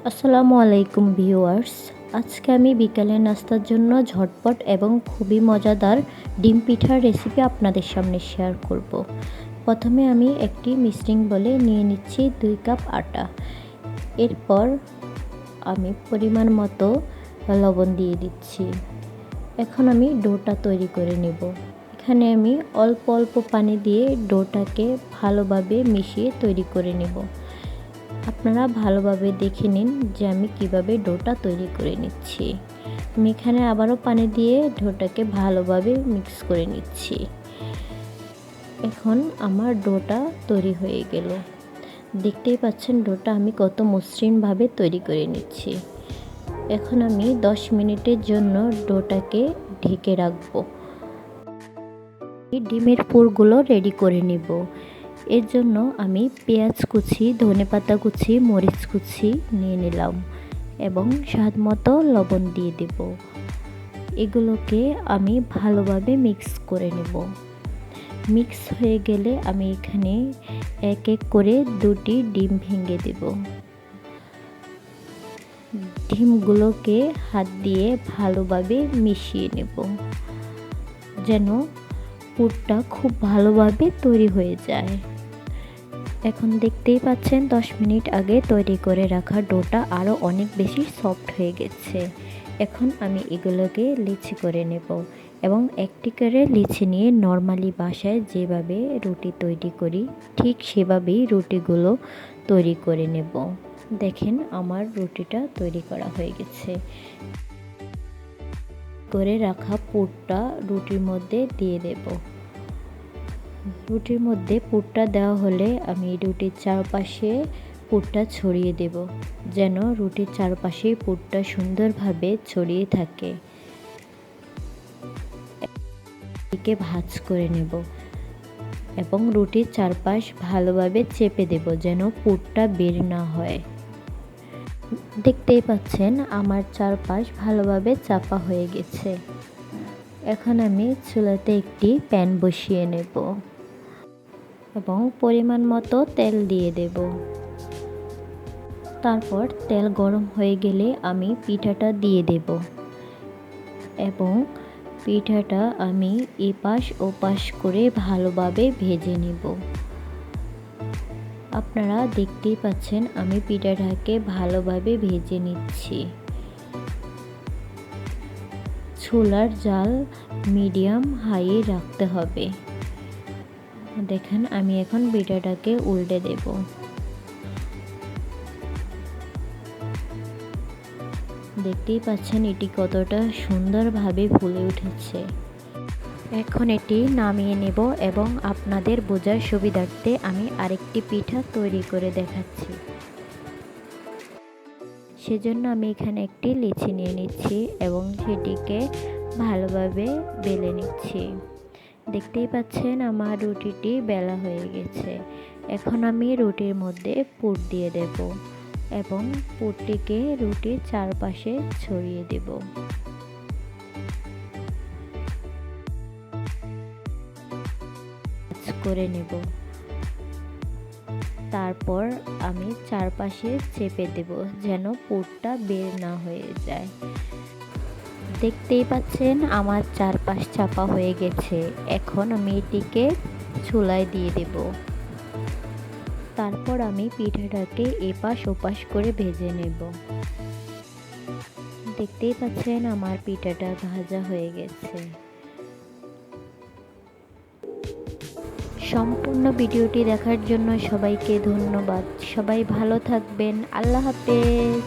আসসালামু আলাইকুম ভিউয়ার্স। আজকে আমি বিকালের নাস্তার জন্য ঝটপট এবং খুবই মজাদার ডিম পিঠার রেসিপি আপনাদের সামনে শেয়ার করব। প্রথমে আমি একটি মিক্সিং বলে নিয়ে নিচ্ছি 2 কাপ আটা। এরপর আমি পরিমাণ মতো লবণ দিয়ে দিচ্ছি। এখন আমি ডোটা তৈরি করে নেব। এখানে আমি অল্প অল্প পানি দিয়ে ডোটাকে ভালোভাবে মিশিয়ে তৈরি করে নেব। আপনারা ভালোভাবে দেখে নিন যে আমি কিভাবে ডোটা তৈরি করে নিচ্ছি। আমি এখানে আবারও পানি দিয়ে ডোটাকে ভালোভাবে মিক্স করে নিচ্ছি। এখন আমার ডোটা তৈরি হয়ে গেল। দেখতেই পাচ্ছেন ডোটা আমি কত মসৃণভাবে তৈরি করে নিচ্ছি। এখন আমি 10 মিনিটের জন্য ডোটাকে ঢেকে রাখবো। ডিমের পুরগুলো রেডি করে নিব। এর জন্য আমি পেঁয়াজ কুচি, ধনেপাতা কুচি, মরিচ কুচি নিয়ে নিলাম এবং স্বাদ মতো লবণ দিয়ে দেব। এগুলোকে আমি ভালোভাবে মিক্স করে নেব। মিক্স হয়ে গেলে আমি এখানে এক এক করে 2টি ডিম ভেঙে দেব। ডিমগুলোকে হাত দিয়ে ভালোভাবে মিশিয়ে নেব যেন পুরটা খুব ভালোভাবে তৈরি হয়ে যায়। এখন দেখতেই পাচ্ছেন 10 মিনিট আগে তৈরি করে রাখা ডোটা আরও অনেক বেশি সফট হয়ে গেছে। এখন আমি এগুলোকে লিচি করে নেব এবং একটি করে লিচি নিয়ে নর্মালি বাসায় যেভাবে রুটি তৈরি করি ঠিক সেভাবেই রুটিগুলো তৈরি করে নেব। দেখেন আমার রুটিটা তৈরি করা হয়ে গেছে। করে রাখা পুরটা রুটির মধ্যে দিয়ে দেব। রুটির মধ্যে পুরটা দেওয়া হলে আমি রুটির চারপাশে পুরটা ছড়িয়ে দেব যেন রুটির চারপাশে পুরটা সুন্দরভাবে ছড়িয়ে থাকে। একে ভাঁজ করে নেব এবং রুটির চারপাশ ভালোভাবে চেপে দেব যেন পুরটা বের না হয়। দেখতেই পাচ্ছেন আমার চারপাশ ভালোভাবে চাপা হয়ে গেছে। এখন আমি চুলাতে একটি প্যান বসিয়ে নেব এবং পরিমাণ মতো তেল দিয়ে দেব। তারপর তেল গরম হয়ে গেলে আমি পিঠাটা দিয়ে দেব এবং পিঠাটা আমি এপাশ ওপাশ করে ভালোভাবে ভেজে নেব। আপনারা দেখতেই পাচ্ছেন আমি পিঠাটাকে ভালোভাবে ভেজে নিচ্ছি। চুলার জাল মিডিয়াম হাইয়ে রাখতে হবে। দেখেন আমি এখন পিঠাটাকে উল্টে দেব। দেখতেই পাচ্ছেন এটি কতটা সুন্দরভাবে ফুলে উঠেছে। এখন এটি নামিয়ে নেব এবং আপনাদের বোঝার সুবিধার্থে আমি আরেকটি পিঠা তৈরি করে দেখাচ্ছি। সেজন্য আমি এখানে একটি লিচি নিয়ে নিচ্ছি এবং সেটিকে ভালোভাবে বেলে নিচ্ছি। দেখতেই পাচ্ছেন আমার রুটিটি বেলা হয়ে গেছে। এখন আমি রুটির মধ্যে পুর দিয়ে দেব এবং পুরটিকে রুটির চারপাশে ছড়িয়ে দেব। করে নেব। তারপর আমি চারপাশে চেপে দেব যেন পুরটা বের না হয়ে যায়। দেখতেই পাচ্ছেন আমার চারপাশ চাপা হয়ে গেছে। এখন আমি এটিকে চুলায় দিয়ে দেব। তারপর আমি পিঠাটাকে এপাশ ওপাশ করে ভেজে নেব। দেখতেই পাচ্ছেন আমার পিঠাটা ভাজা হয়ে গেছে। সম্পূর্ণ ভিডিওটি দেখার জন্য সবাইকে ধন্যবাদ। সবাই ভালো থাকবেন। আল্লাহ হাফেজ।